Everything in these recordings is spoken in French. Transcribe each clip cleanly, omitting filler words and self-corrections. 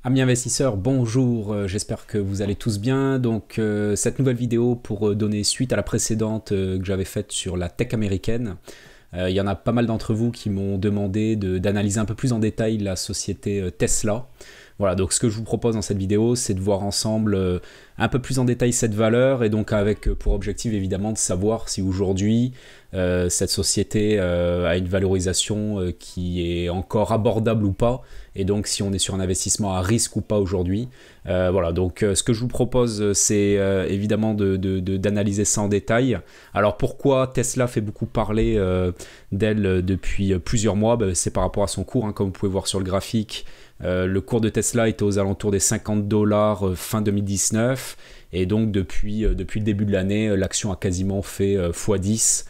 Amis investisseurs, bonjour, j'espère que vous allez tous bien. Donc cette nouvelle vidéo pour donner suite à la précédente que j'avais faite sur la tech américaine. Il y en a pas mal d'entre vous qui m'ont demandé d'analyser un peu plus en détail la société Tesla. Voilà, donc ce que je vous propose dans cette vidéo, c'est de voir ensemble un peu plus en détail cette valeur et donc avec pour objectif évidemment de savoir si aujourd'hui cette société a une valorisation qui est encore abordable ou pas, et donc si on est sur un investissement à risque ou pas aujourd'hui. Voilà, donc ce que je vous propose, c'est évidemment d'analyser ça en détail. Alors pourquoi Tesla fait beaucoup parler d'elle depuis plusieurs mois? C'est par rapport à son cours, hein, comme vous pouvez voir sur le graphique. Le cours de Tesla était aux alentours des 50 dollars fin 2019, et donc depuis le début de l'année, l'action a quasiment fait x10,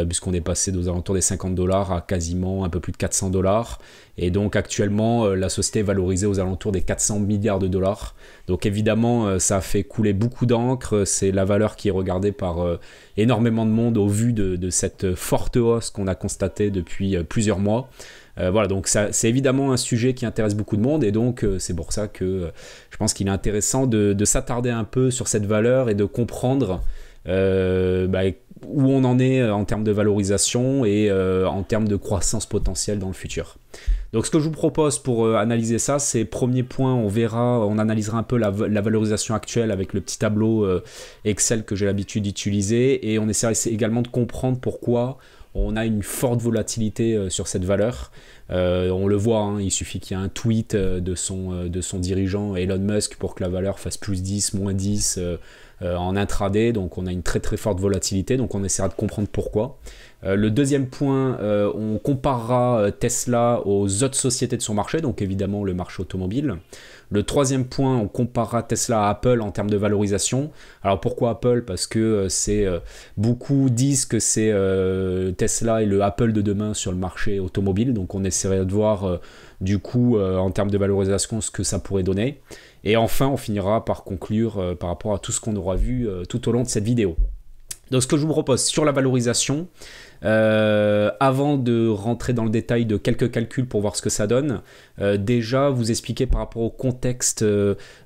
puisqu'on est passé aux alentours des 50 dollars à quasiment un peu plus de 400 dollars. Et donc actuellement, la société est valorisée aux alentours des 400 milliards de dollars. Donc évidemment, ça a fait couler beaucoup d'encre. C'est la valeur qui est regardée par énormément de monde au vu de cette forte hausse qu'on a constatée depuis plusieurs mois. Voilà, donc c'est évidemment un sujet qui intéresse beaucoup de monde, et donc c'est pour ça que je pense qu'il est intéressant de s'attarder un peu sur cette valeur et de comprendre où on en est en termes de valorisation et en termes de croissance potentielle dans le futur. Donc ce que je vous propose pour analyser ça, c'est premier point, on analysera un peu la valorisation actuelle avec le petit tableau Excel que j'ai l'habitude d'utiliser, et on essaiera également de comprendre pourquoi on a une forte volatilité sur cette valeur. On le voit, hein, il suffit qu'il y ait un tweet de son dirigeant Elon Musk pour que la valeur fasse plus 10, moins 10 en intraday. Donc on a une très très forte volatilité, donc on essaiera de comprendre pourquoi. Le deuxième point, on comparera Tesla aux autres sociétés de son marché, donc évidemment le marché automobile. Le troisième point, on comparera Tesla à Apple en termes de valorisation. Alors pourquoi Apple? Parce que beaucoup disent que c'est Tesla et le Apple de demain sur le marché automobile, donc on essaierait de voir du coup en termes de valorisation ce que ça pourrait donner. Et enfin, on finira par conclure par rapport à tout ce qu'on aura vu tout au long de cette vidéo. Donc ce que je vous propose sur la valorisation, avant de rentrer dans le détail de quelques calculs pour voir ce que ça donne, déjà vous expliquer par rapport au contexte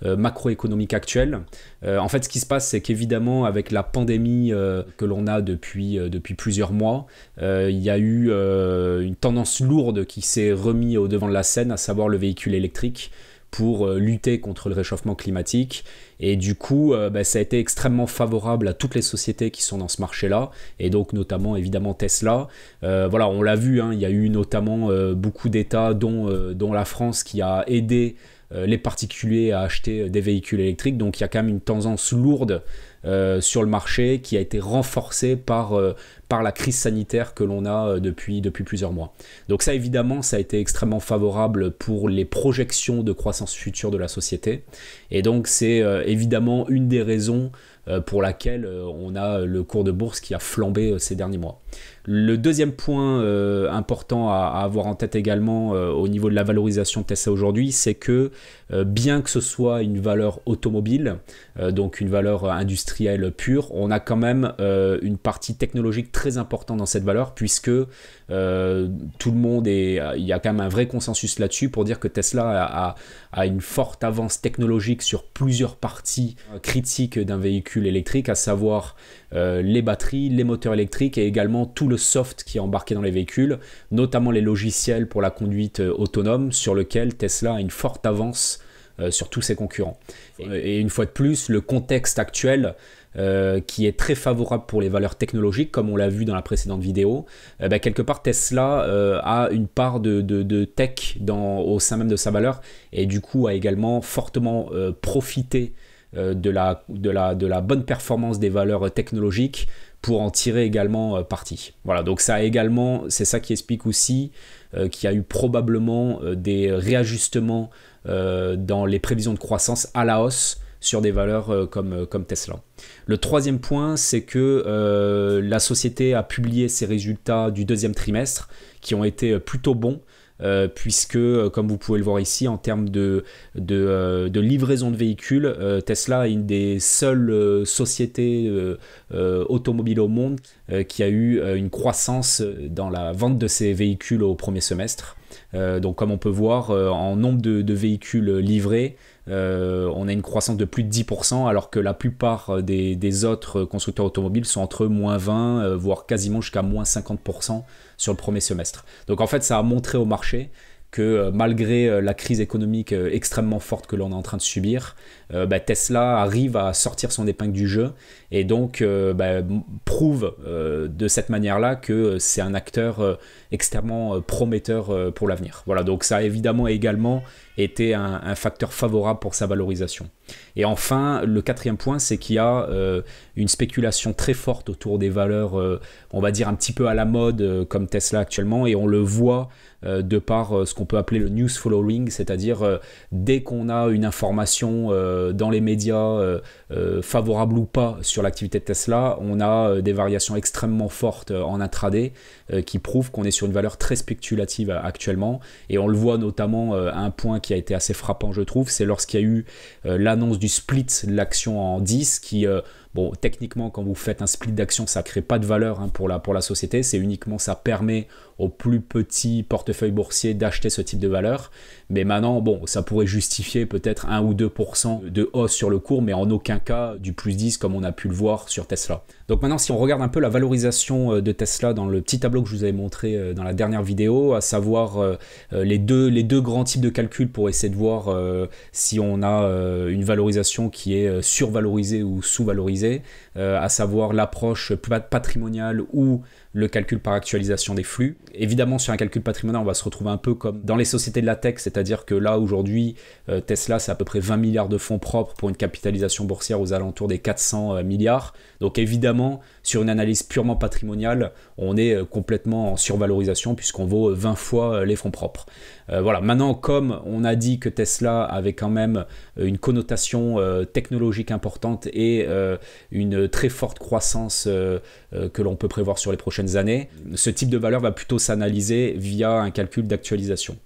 macroéconomique actuel. En fait, ce qui se passe, c'est qu'évidemment avec la pandémie que l'on a depuis plusieurs mois, il y a eu une tendance lourde qui s'est remise au devant de la scène, à savoir le véhicule électrique, pour lutter contre le réchauffement climatique. Et du coup, ça a été extrêmement favorable à toutes les sociétés qui sont dans ce marché-là, et donc notamment évidemment Tesla. Voilà, on l'a vu, hein, il y a eu notamment beaucoup d'États, dont la France, qui a aidé les particuliers à acheter des véhicules électriques. Donc il y a quand même une tendance lourde sur le marché qui a été renforcée par la crise sanitaire que l'on a depuis plusieurs mois. Donc ça, évidemment, ça a été extrêmement favorable pour les projections de croissance future de la société, et donc c'est évidemment une des raisons pour laquelle on a le cours de bourse qui a flambé ces derniers mois. Le deuxième point important à avoir en tête également au niveau de la valorisation de Tesla aujourd'hui, c'est que bien que ce soit une valeur automobile, donc une valeur industrielle pure, on a quand même une partie technologique très importante dans cette valeur, puisque tout le monde il y a quand même un vrai consensus là-dessus pour dire que Tesla a une forte avance technologique sur plusieurs parties critiques d'un véhicule électrique, à savoir les batteries, les moteurs électriques, et également tout le soft qui est embarqué dans les véhicules, notamment les logiciels pour la conduite autonome, sur lequel Tesla a une forte avance sur tous ses concurrents. Et une fois de plus, le contexte actuel qui est très favorable pour les valeurs technologiques, comme on l'a vu dans la précédente vidéo, quelque part Tesla a une part de tech au sein même de sa valeur, et du coup a également fortement profité de la bonne performance des valeurs technologiques pour en tirer également parti. Voilà, donc ça également, c'est ça qui explique aussi qu'il y a eu probablement des réajustements dans les prévisions de croissance à la hausse sur des valeurs comme Tesla. Le troisième point, c'est que la société a publié ses résultats du deuxième trimestre qui ont été plutôt bons, puisque, comme vous pouvez le voir ici, en termes de livraison de véhicules, Tesla est une des seules sociétés automobiles au monde qui a eu une croissance dans la vente de ses véhicules au premier semestre. Donc comme on peut voir, en nombre de véhicules livrés, on a une croissance de plus de 10%, alors que la plupart des autres constructeurs automobiles sont entre moins 20, voire quasiment jusqu'à moins 50% sur le premier semestre. Donc en fait, ça a montré au marché que malgré la crise économique extrêmement forte que l'on est en train de subir, Tesla arrive à sortir son épingle du jeu et donc prouve de cette manière-là que c'est un acteur extrêmement prometteur pour l'avenir. Voilà, donc ça a évidemment également été un facteur favorable pour sa valorisation. Et enfin, le quatrième point, c'est qu'il y a une spéculation très forte autour des valeurs, on va dire un petit peu à la mode comme Tesla actuellement, et on le voit de par ce qu'on peut appeler le news following, c'est-à-dire dès qu'on a une information dans les médias favorable ou pas sur l'activité de Tesla, on a des variations extrêmement fortes en intraday qui prouvent qu'on est sur une valeur très spéculative actuellement, et on le voit notamment un point qui a été assez frappant je trouve, c'est lorsqu'il y a eu l'annonce du split de l'action en 10 qui bon, techniquement, quand vous faites un split d'action, ça ne crée pas de valeur pour la société. C'est uniquement, ça permet aux plus petits portefeuilles boursiers d'acheter ce type de valeur. Mais maintenant, bon, ça pourrait justifier peut-être 1 ou 2% de hausse sur le cours, mais en aucun cas du plus 10 comme on a pu le voir sur Tesla. Donc maintenant, si on regarde un peu la valorisation de Tesla dans le petit tableau que je vous avais montré dans la dernière vidéo, à savoir les deux grands types de calculs pour essayer de voir si on a une valorisation qui est survalorisée ou sous-valorisée, à savoir l'approche patrimoniale ou le calcul par actualisation des flux. Évidemment, sur un calcul patrimonial, on va se retrouver un peu comme dans les sociétés de la tech, c'est-à-dire que là, aujourd'hui, Tesla, c'est à peu près 20 milliards de fonds propres pour une capitalisation boursière aux alentours des 400 milliards. Donc évidemment, sur une analyse purement patrimoniale, on est complètement en survalorisation puisqu'on vaut 20 fois les fonds propres. Voilà. Maintenant, comme on a dit que Tesla avait quand même une connotation technologique importante et une très forte croissance que l'on peut prévoir sur les prochaines années, ce type de valeur va plutôt s'analyser via un calcul d'actualisation.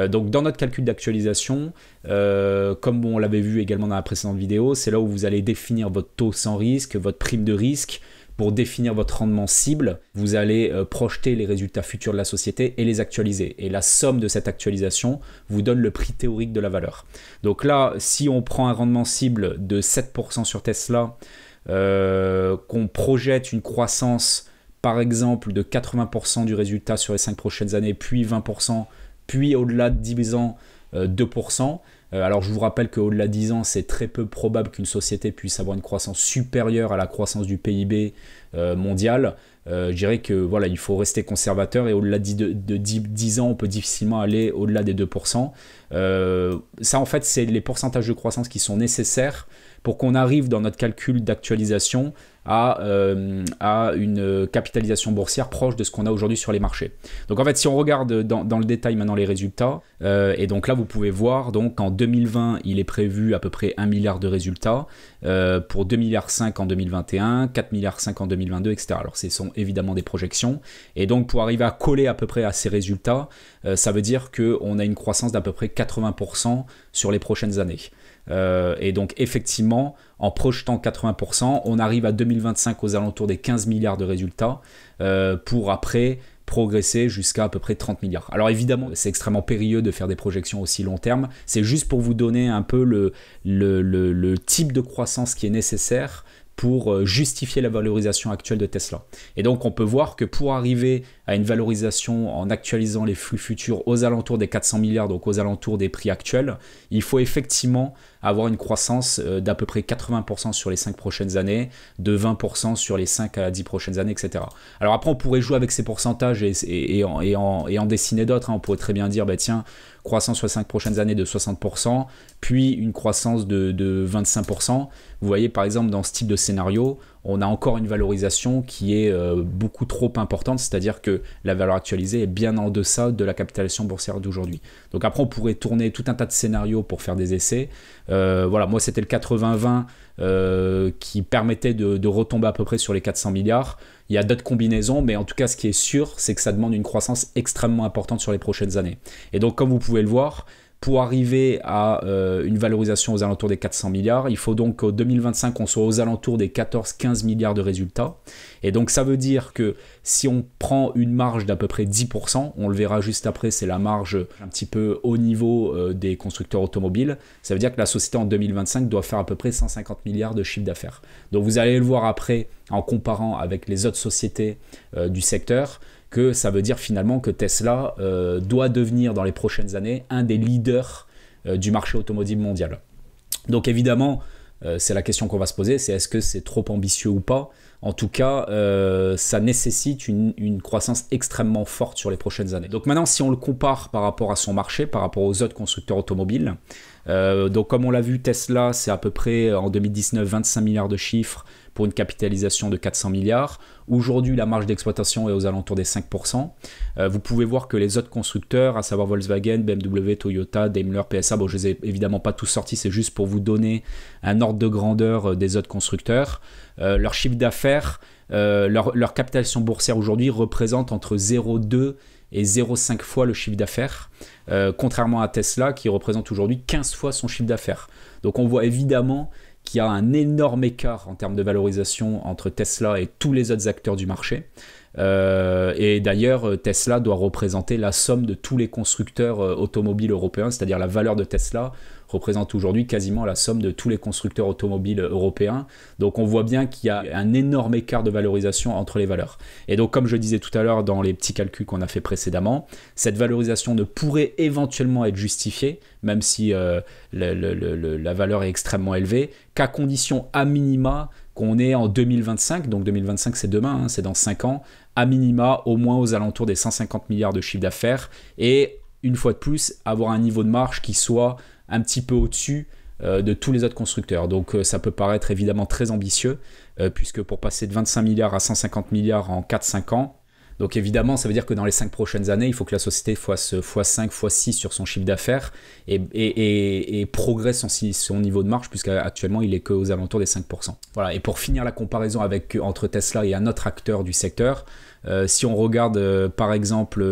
Donc dans notre calcul d'actualisation, comme on l'avait vu également dans la précédente vidéo, c'est là où vous allez définir votre taux sans risque, votre prime de risque. Pour définir votre rendement cible, vous allez projeter les résultats futurs de la société et les actualiser. Et la somme de cette actualisation vous donne le prix théorique de la valeur. Donc là, si on prend un rendement cible de 7% sur Tesla, qu'on projette une croissance par exemple de 80% du résultat sur les 5 prochaines années, puis 20%, puis au-delà de 10 ans, 2%. Alors je vous rappelle qu'au-delà de 10 ans, c'est très peu probable qu'une société puisse avoir une croissance supérieure à la croissance du PIB mondial. Je dirais que voilà, il faut rester conservateur et au-delà de 10 ans, on peut difficilement aller au-delà des 2%. Ça en fait, c'est les pourcentages de croissance qui sont nécessaires pour qu'on arrive dans notre calcul d'actualisation à une capitalisation boursière proche de ce qu'on a aujourd'hui sur les marchés. Donc en fait, si on regarde dans le détail maintenant les résultats, et donc là vous pouvez voir, donc en 2020, il est prévu à peu près 1 milliard de résultats, pour 2,5 milliards en 2021, 4,5 milliards en 2022, etc. Alors ce sont évidemment des projections, et donc pour arriver à coller à peu près à ces résultats, ça veut dire qu'on a une croissance d'à peu près 80% sur les prochaines années. Et donc effectivement, en projetant 80%, on arrive à 2025 aux alentours des 15 milliards de résultats pour après progresser jusqu'à à peu près 30 milliards. Alors évidemment, c'est extrêmement périlleux de faire des projections aussi long terme. C'est juste pour vous donner un peu le type de croissance qui est nécessaire pour justifier la valorisation actuelle de Tesla. Et donc on peut voir que pour arriver à une valorisation en actualisant les flux futurs aux alentours des 400 milliards, donc aux alentours des prix actuels, il faut effectivement avoir une croissance d'à peu près 80% sur les 5 prochaines années, de 20% sur les 5 à 10 prochaines années, etc. Alors après, on pourrait jouer avec ces pourcentages et en dessiner d'autres. On pourrait très bien dire, bah, tiens, croissance sur les 5 prochaines années de 60%, puis une croissance de 25%. Vous voyez, par exemple, dans ce type de scénario, on a encore une valorisation qui est beaucoup trop importante, c'est-à-dire que la valeur actualisée est bien en deçà de la capitalisation boursière d'aujourd'hui. Donc après, on pourrait tourner tout un tas de scénarios pour faire des essais. Voilà, moi, c'était le 80-20 qui permettait de retomber à peu près sur les 400 milliards. Il y a d'autres combinaisons, mais en tout cas, ce qui est sûr, c'est que ça demande une croissance extrêmement importante sur les prochaines années. Et donc, comme vous pouvez le voir, pour arriver à une valorisation aux alentours des 400 milliards. Il faut donc qu'en 2025, on soit aux alentours des 14-15 milliards de résultats. Et donc ça veut dire que si on prend une marge d'à peu près 10%, on le verra juste après, c'est la marge un petit peu au niveau des constructeurs automobiles, ça veut dire que la société en 2025 doit faire à peu près 150 milliards de chiffre d'affaires. Donc vous allez le voir après en comparant avec les autres sociétés du secteur, que ça veut dire finalement que Tesla doit devenir dans les prochaines années un des leaders du marché automobile mondial. Donc évidemment, c'est la question qu'on va se poser, c'est est-ce que c'est trop ambitieux ou pas? En tout cas, ça nécessite une croissance extrêmement forte sur les prochaines années. Donc maintenant, si on le compare par rapport à son marché, par rapport aux autres constructeurs automobiles, donc comme on l'a vu, Tesla, c'est à peu près en 2019 25 milliards de chiffres pour une capitalisation de 400 milliards. Aujourd'hui, la marge d'exploitation est aux alentours des 5%. Vous pouvez voir que les autres constructeurs, à savoir Volkswagen, BMW, Toyota, Daimler, PSA, bon, je ne les ai évidemment pas tous sortis, c'est juste pour vous donner un ordre de grandeur des autres constructeurs. Leur chiffre d'affaires, leur capitalisation boursière aujourd'hui représente entre 0,2 et 0,5 fois le chiffre d'affaires, contrairement à Tesla qui représente aujourd'hui 15 fois son chiffre d'affaires. Donc on voit évidemment qu'il y a un énorme écart en termes de valorisation entre Tesla et tous les autres acteurs du marché. Et d'ailleurs, Tesla doit représenter la somme de tous les constructeurs automobiles européens, c'est-à-dire la valeur de Tesla représente aujourd'hui quasiment la somme de tous les constructeurs automobiles européens. Donc on voit bien qu'il y a un énorme écart de valorisation entre les valeurs. Et donc comme je disais tout à l'heure dans les petits calculs qu'on a fait précédemment, cette valorisation ne pourrait éventuellement être justifiée, même si la valeur est extrêmement élevée, qu'à condition à minima qu'on est en 2025, donc 2025 c'est demain, hein, c'est dans 5 ans, à minima au moins aux alentours des 150 milliards de chiffre d'affaires et une fois de plus avoir un niveau de marge qui soit un petit peu au-dessus de tous les autres constructeurs. Donc ça peut paraître évidemment très ambitieux puisque pour passer de 25 milliards à 150 milliards en 4-5 ans, donc évidemment, ça veut dire que dans les 5 prochaines années, il faut que la société fasse x5, x6 sur son chiffre d'affaires et progresse son niveau de marge, puisqu'actuellement, il est qu'aux alentours des 5%. Voilà. Et pour finir la comparaison entre Tesla et un autre acteur du secteur, si on regarde par exemple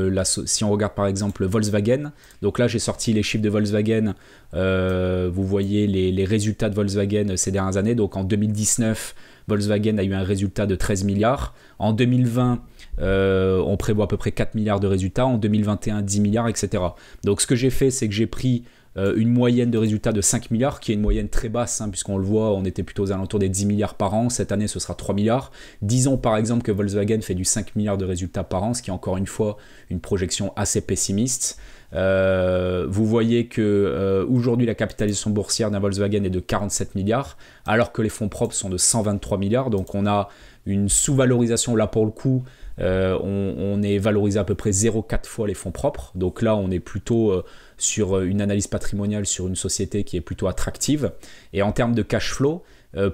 Volkswagen, donc là j'ai sorti les chiffres de Volkswagen, vous voyez les résultats de Volkswagen ces dernières années. Donc en 2019, Volkswagen a eu un résultat de 13 milliards. En 2020, on prévoit à peu près 4 milliards de résultats. En 2021, 10 milliards, etc. Donc ce que j'ai fait, c'est que j'ai pris une moyenne de résultats de 5 milliards, qui est une moyenne très basse, hein, puisqu'on le voit, on était plutôt aux alentours des 10 milliards par an. Cette année, ce sera 3 milliards. Disons par exemple que Volkswagen fait du 5 milliards de résultats par an, ce qui est encore une fois une projection assez pessimiste. Vous voyez que aujourd'hui la capitalisation boursière d'un Volkswagen est de 47 milliards, alors que les fonds propres sont de 123 milliards. Donc on a une sous-valorisation là pour le coup. On est valorisé à peu près 0,4 fois les fonds propres. Donc là, on est plutôt sur une analyse patrimoniale sur une société qui est plutôt attractive. Et en termes de cash flow,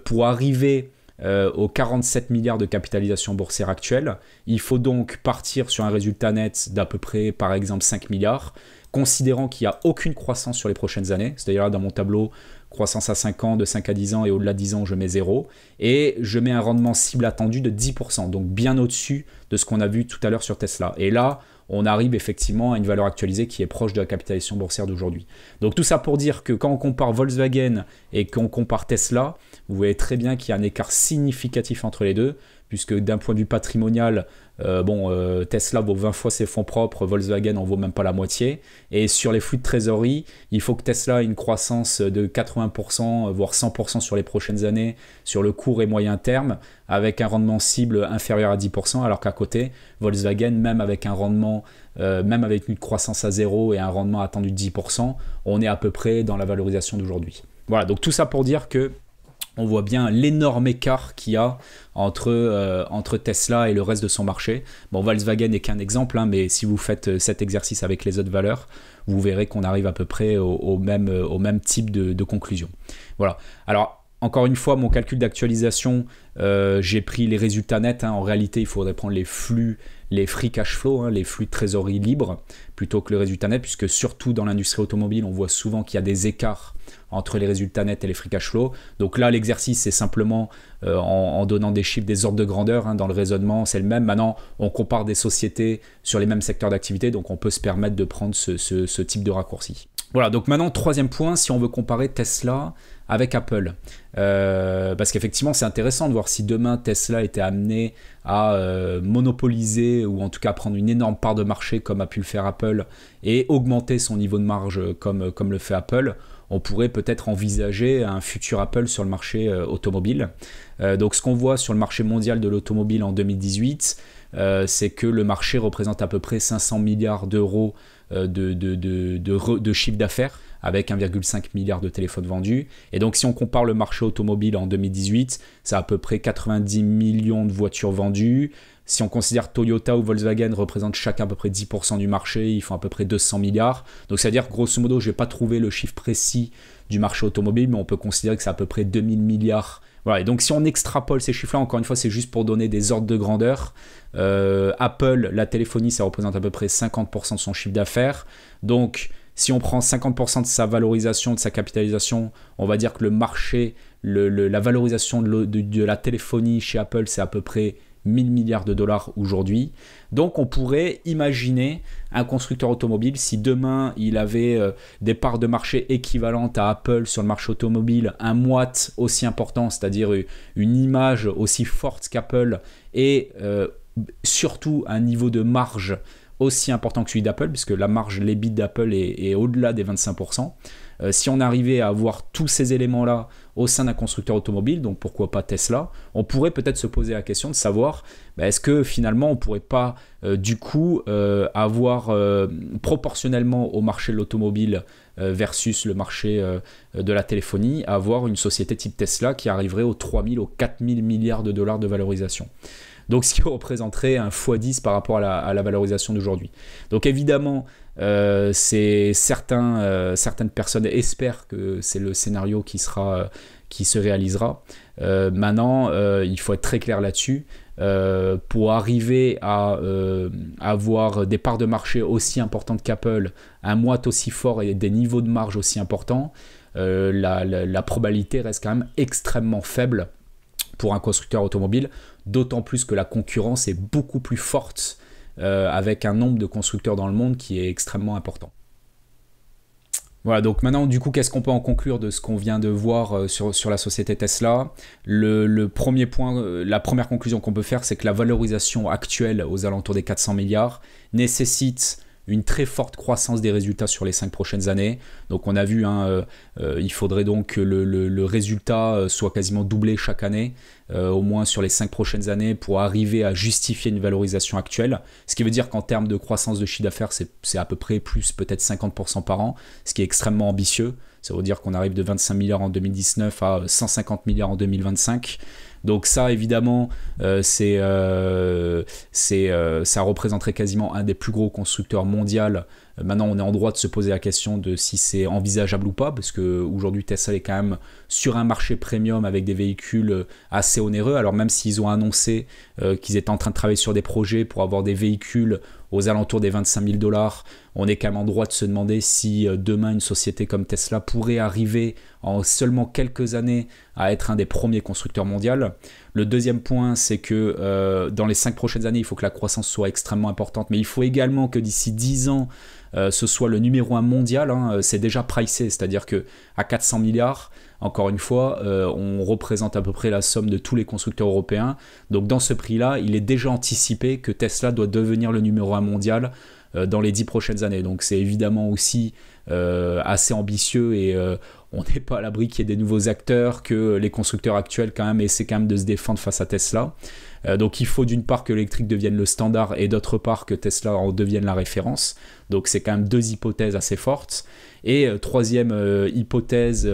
pour arriver aux 47 milliards de capitalisation boursière actuelle, il faut donc partir sur un résultat net d'à peu près, par exemple, 5 milliards, considérant qu'il n'y a aucune croissance sur les prochaines années. C'est-à-dire là, dans mon tableau, croissance à 5 ans, de 5 à 10 ans et au-delà de 10 ans, je mets 0. Et je mets un rendement cible attendu de 10%, donc bien au-dessus de ce qu'on a vu tout à l'heure sur Tesla. Et là, on arrive effectivement à une valeur actualisée qui est proche de la capitalisation boursière d'aujourd'hui. Donc tout ça pour dire que quand on compare Volkswagen et qu'on compare Tesla, vous voyez très bien qu'il y a un écart significatif entre les deux, puisque d'un point de vue patrimonial, Tesla vaut 20 fois ses fonds propres, Volkswagen en vaut même pas la moitié. Et sur les flux de trésorerie, il faut que Tesla ait une croissance de 80%, voire 100% sur les prochaines années, sur le court et moyen terme, avec un rendement cible inférieur à 10%, alors qu'à côté, Volkswagen, même avec un rendement, même avec une croissance à 0 et un rendement attendu de 10%, on est à peu près dans la valorisation d'aujourd'hui. Voilà, donc tout ça pour dire que on voit bien l'énorme écart qu'il y a entre Tesla et le reste de son marché. Bon, Volkswagen n'est qu'un exemple, hein, mais si vous faites cet exercice avec les autres valeurs, vous verrez qu'on arrive à peu près au même type de conclusion. Voilà. Alors, encore une fois, mon calcul d'actualisation, j'ai pris les résultats nets. En réalité, il faudrait prendre les free cash flow, les flux de trésorerie libres, plutôt que le résultat net, puisque surtout dans l'industrie automobile, on voit souvent qu'il y a des écarts entre les résultats nets et les free cash flow. Donc là, l'exercice, c'est simplement en donnant des chiffres, des ordres de grandeur. Dans le raisonnement, c'est le même. Maintenant, on compare des sociétés sur les mêmes secteurs d'activité, donc on peut se permettre de prendre ce type de raccourci. Voilà, donc maintenant, troisième point, si on veut comparer Tesla avec Apple. Parce qu'effectivement, c'est intéressant de voir si demain Tesla était amené à monopoliser ou en tout cas prendre une énorme part de marché comme a pu le faire Apple et augmenter son niveau de marge comme le fait Apple. On pourrait peut-être envisager un futur Apple sur le marché automobile. Donc ce qu'on voit sur le marché mondial de l'automobile en 2018, c'est que le marché représente à peu près 500 milliards d'euros de chiffre d'affaires avec 1,5 milliard de téléphones vendus. Et donc si on compare le marché automobile en 2018, c'est à peu près 90 millions de voitures vendues. Si on considère Toyota ou Volkswagen représentent chacun à peu près 10% du marché, ils font à peu près 200 milliards. Donc c'est-à-dire grosso modo, je n'ai pas trouvé le chiffre précis du marché automobile, mais on peut considérer que c'est à peu près 2000 milliards. Voilà, et donc si on extrapole ces chiffres-là, encore une fois, c'est juste pour donner des ordres de grandeur. Apple, la téléphonie, ça représente à peu près 50% de son chiffre d'affaires. Donc si on prend 50% de sa valorisation, de sa capitalisation, on va dire que le marché, la valorisation de la téléphonie chez Apple, c'est à peu près 1000 milliards de dollars aujourd'hui. Donc on pourrait imaginer un constructeur automobile, si demain il avait des parts de marché équivalentes à Apple sur le marché automobile, un moite aussi important, c'est-à-dire une image aussi forte qu'Apple et surtout un niveau de marge aussi important que celui d'Apple, puisque la marge, l'EBIT d'Apple est au-delà des 25%. Si on arrivait à avoir tous ces éléments-là au sein d'un constructeur automobile, donc pourquoi pas Tesla, on pourrait peut-être se poser la question de savoir est-ce que finalement on ne pourrait pas du coup avoir proportionnellement au marché de l'automobile versus le marché de la téléphonie, avoir une société type Tesla qui arriverait aux 3000, aux 4000 milliards de dollars de valorisation. Donc ce qui représenterait un x10 par rapport à la valorisation d'aujourd'hui. Donc évidemment, certaines personnes espèrent que c'est le scénario qui se réalisera. Maintenant, il faut être très clair là-dessus. Pour arriver à avoir des parts de marché aussi importantes qu'Apple, un moite aussi fort et des niveaux de marge aussi importants, la probabilité reste quand même extrêmement faible pour un constructeur automobile, d'autant plus que la concurrence est beaucoup plus forte avec un nombre de constructeurs dans le monde qui est extrêmement important. Voilà, donc maintenant, du coup, qu'est-ce qu'on peut en conclure de ce qu'on vient de voir sur la société Tesla ? Le premier point, la première conclusion qu'on peut faire, c'est que la valorisation actuelle aux alentours des 400 milliards nécessite une très forte croissance des résultats sur les 5 prochaines années. Donc on a vu, il faudrait donc que le résultat soit quasiment doublé chaque année, au moins sur les 5 prochaines années, pour arriver à justifier une valorisation actuelle. Ce qui veut dire qu'en termes de croissance de chiffre d'affaires, c'est à peu près plus peut-être 50% par an, ce qui est extrêmement ambitieux. Ça veut dire qu'on arrive de 25 milliards en 2019 à 150 milliards en 2025. Donc ça, évidemment, ça représenterait quasiment un des plus gros constructeurs mondiaux. Maintenant, on est en droit de se poser la question de si c'est envisageable ou pas, parce qu'aujourd'hui, Tesla est quand même sur un marché premium avec des véhicules assez onéreux. Alors même s'ils ont annoncé qu'ils étaient en train de travailler sur des projets pour avoir des véhicules aux alentours des 25 000 $, on est quand même en droit de se demander si demain une société comme Tesla pourrait arriver en seulement quelques années à être un des premiers constructeurs mondiaux. Le deuxième point, c'est que dans les 5 prochaines années, il faut que la croissance soit extrêmement importante, mais il faut également que d'ici 10 ans, ce soit le numéro 1 mondial. C'est déjà pricé, c'est-à-dire qu'à 400 milliards, encore une fois, on représente à peu près la somme de tous les constructeurs européens. Donc dans ce prix-là, il est déjà anticipé que Tesla doit devenir le numéro 1 mondial dans les 10 prochaines années. Donc c'est évidemment aussi assez ambitieux et on n'est pas à l'abri qu'il y ait des nouveaux acteurs, que les constructeurs actuels quand même essaient quand même de se défendre face à Tesla. Donc il faut d'une part que l'électrique devienne le standard et d'autre part que Tesla en devienne la référence. Donc c'est quand même deux hypothèses assez fortes. Et troisième hypothèse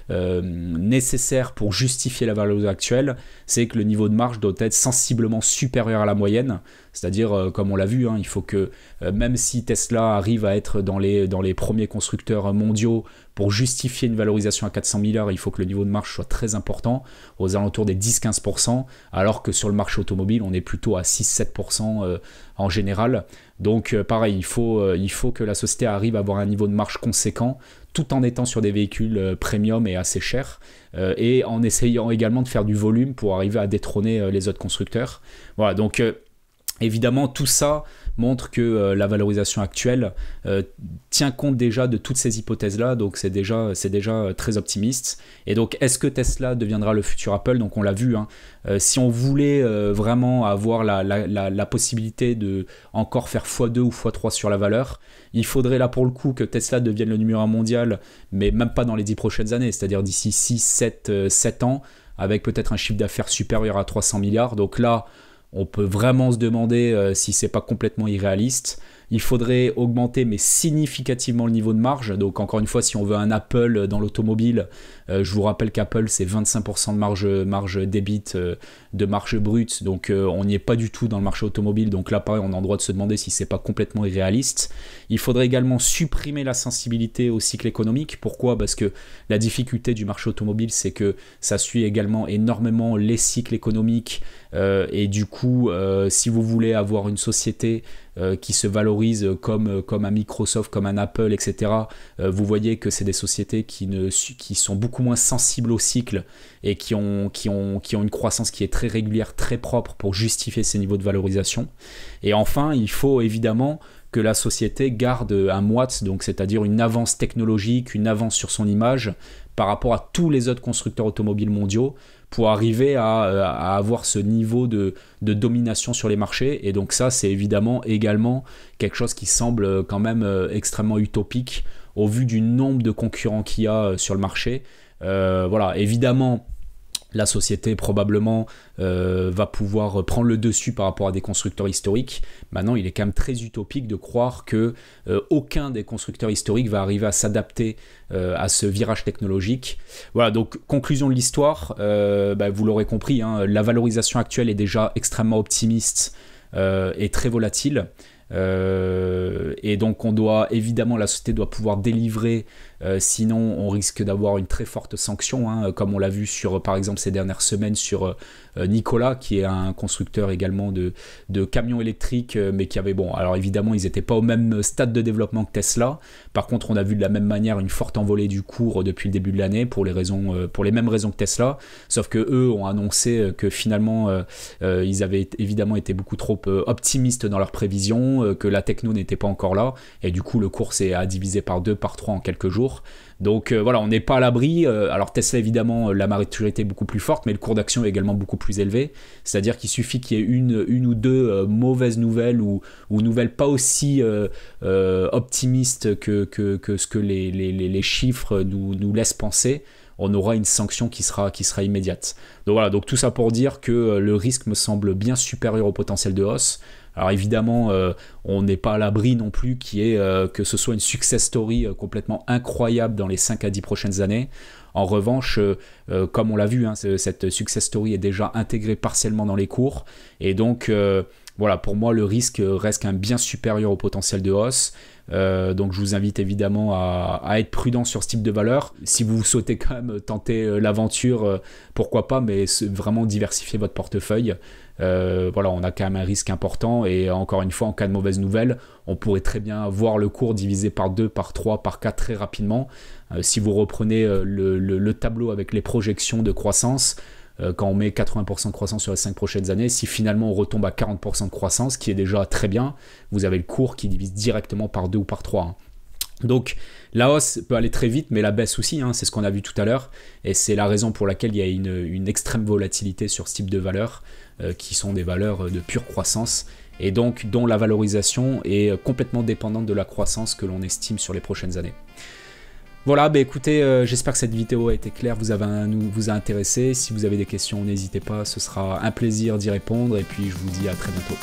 nécessaire pour justifier la valorisation actuelle, c'est que le niveau de marge doit être sensiblement supérieur à la moyenne. C'est-à-dire, comme on l'a vu, il faut que, même si Tesla arrive à être dans les premiers constructeurs mondiaux, pour justifier une valorisation à 400 milliards, il faut que le niveau de marge soit très important, aux alentours des 10-15%, alors que sur le marché automobile, on est plutôt à 6-7% en général. Donc pareil, il faut que la société arrive à avoir un niveau de marge conséquent, tout en étant sur des véhicules premium et assez chers, et en essayant également de faire du volume pour arriver à détrôner les autres constructeurs. Voilà, donc évidemment, tout ça montre que la valorisation actuelle tient compte déjà de toutes ces hypothèses-là, donc c'est déjà très optimiste. Et donc, est-ce que Tesla deviendra le futur Apple? Donc, on l'a vu, si on voulait vraiment avoir la possibilité de encore faire x2 ou x3 sur la valeur, il faudrait là pour le coup que Tesla devienne le numéro 1 mondial, mais même pas dans les 10 prochaines années, c'est-à-dire d'ici 6-7 ans, avec peut-être un chiffre d'affaires supérieur à 300 milliards. Donc là, on peut vraiment se demander si c'est pas complètement irréaliste. Il faudrait augmenter mais significativement le niveau de marge. Donc encore une fois, si on veut un Apple dans l'automobile, je vous rappelle qu'Apple c'est 25% de marge débit, de marge brute. Donc on n'y est pas du tout dans le marché automobile. Donc là pareil, on a le droit de se demander si c'est pas complètement irréaliste. Il faudrait également supprimer la sensibilité au cycle économique. Pourquoi? Parce que la difficulté du marché automobile, c'est que ça suit également énormément les cycles économiques. Et du coup, si vous voulez avoir une société qui se valorise comme un Microsoft, comme un Apple, etc., vous voyez que c'est des sociétés qui sont beaucoup moins sensibles au cycle et qui ont une croissance qui est très régulière, très propre pour justifier ces niveaux de valorisation. Et enfin, il faut évidemment que la société garde un moat, donc c'est-à-dire une avance technologique, une avance sur son image par rapport à tous les autres constructeurs automobiles mondiaux, pour arriver à avoir ce niveau de domination sur les marchés. Et donc ça, c'est évidemment également quelque chose qui semble quand même extrêmement utopique au vu du nombre de concurrents qu'il y a sur le marché. Voilà, évidemment, la société probablement va pouvoir prendre le dessus par rapport à des constructeurs historiques. Maintenant, il est quand même très utopique de croire que aucun des constructeurs historiques va arriver à s'adapter à ce virage technologique. Voilà, donc conclusion de l'histoire, vous l'aurez compris, la valorisation actuelle est déjà extrêmement optimiste et très volatile. Et donc la société doit pouvoir délivrer, sinon on risque d'avoir une très forte sanction, comme on l'a vu par exemple ces dernières semaines sur Nikola, qui est un constructeur également de camions électriques, mais qui avait, alors évidemment ils n'étaient pas au même stade de développement que Tesla. Par contre, on a vu de la même manière une forte envolée du cours depuis le début de l'année pour les mêmes raisons que Tesla, sauf que eux ont annoncé que finalement ils avaient évidemment été beaucoup trop optimistes dans leurs prévisions, que la techno n'était pas encore là, et du coup le cours s'est divisé par 2, par 3 en quelques jours. Donc voilà, on n'est pas à l'abri. Alors Tesla, évidemment, la maturité est beaucoup plus forte, mais le cours d'action est également beaucoup plus élevé. C'est-à-dire qu'il suffit qu'il y ait une ou deux mauvaises nouvelles ou nouvelles pas aussi optimistes que ce que les chiffres nous laissent penser. On aura une sanction qui sera immédiate. Donc voilà, donc tout ça pour dire que le risque me semble bien supérieur au potentiel de hausse. Alors évidemment, on n'est pas à l'abri non plus que ce soit une success story complètement incroyable dans les 5 à 10 prochaines années. En revanche, comme on l'a vu, cette success story est déjà intégrée partiellement dans les cours. Et donc, voilà, pour moi, le risque reste quand même bien supérieur au potentiel de hausse. Donc je vous invite évidemment à être prudent sur ce type de valeur. Si vous souhaitez quand même tenter l'aventure, pourquoi pas, mais vraiment diversifier votre portefeuille. Voilà, on a quand même un risque important, et encore une fois, en cas de mauvaise nouvelle, on pourrait très bien voir le cours divisé par 2, par 3, par 4 très rapidement. Si vous reprenez le tableau avec les projections de croissance, quand on met 80% de croissance sur les 5 prochaines années, si finalement on retombe à 40% de croissance, qui est déjà très bien, vous avez le cours qui divise directement par 2 ou par 3. Donc la hausse peut aller très vite, mais la baisse aussi, c'est ce qu'on a vu tout à l'heure, et c'est la raison pour laquelle il y a une extrême volatilité sur ce type de valeurs, qui sont des valeurs de pure croissance, et donc dont la valorisation est complètement dépendante de la croissance que l'on estime sur les prochaines années. Voilà, écoutez, j'espère que cette vidéo a été claire, vous a intéressé. Si vous avez des questions, n'hésitez pas, ce sera un plaisir d'y répondre, et puis je vous dis à très bientôt.